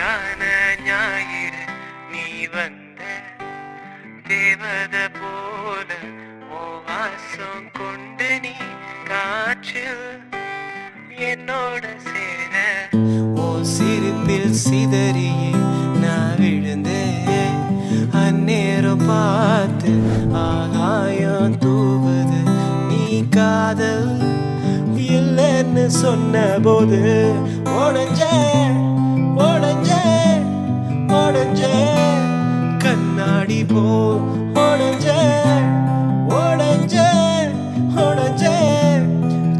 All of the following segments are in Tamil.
அழகான ஞாயிறு நீ வந்த தேவத போல ஓ வாசம் கொண்டு நீ காற்றில் என்னோட சேர ஓ சிரிப்பில் சிதறியே நான் விழுந்தேன் அந்நேரம் பார்த்து ஆகாயம் தூவுது நீ காதல் இல்லைன்னு சொன்ன போது உடஞ்ச கண்ணாடி போ உடஞ்ச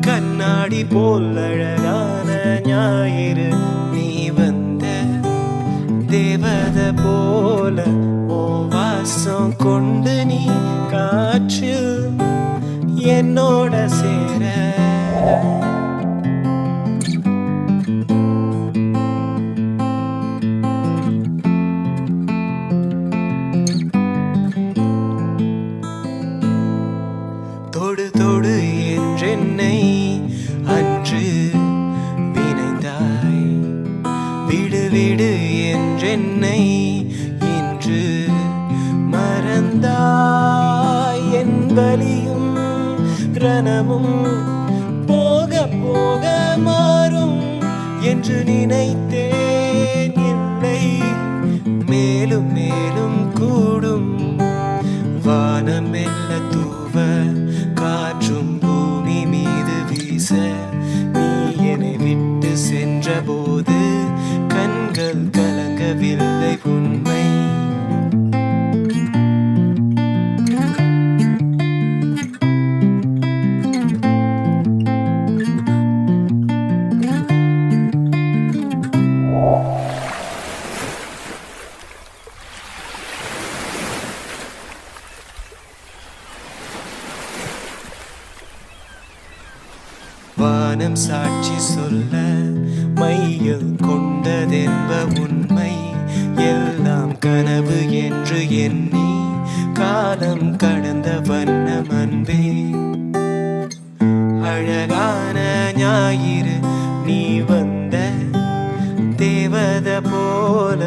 கண்ணாடி போல் அழகான ஞாயிறு நீ வந்த தேவத போல ஓ வாசம் கொண்டு நீ காற்றில் என்னோட சேர தொடு தொடு என்றென்னை அன்று வினைந்தாய் விடு விடு என்றென்னை இன்று மறந்தாய் என் வலியும் ரணமும் போக போக மாறும் என்று நினைத்தேன் இல்லை மேலும் மேலும் கூடும் வானம் மெல்ல தூவ காற்றும் பூமி மீது வீச நீ என்னை விட்டு சென்ற போது கண்கள் கலங்கவில்லை உண்மை வானம் சாட்சி சொல்ல மையில் கொண்டதென்ப உண்மை எல்லாம் கனவு என்று எண்ணி காலம் கடந்த வண்ணம் அன்பே அழகான ஞாயிறு நீ வந்த தேவத போல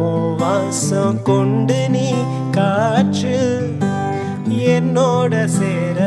ஓ வாசம் கொண்டு நீ காற்று என்னோட சேர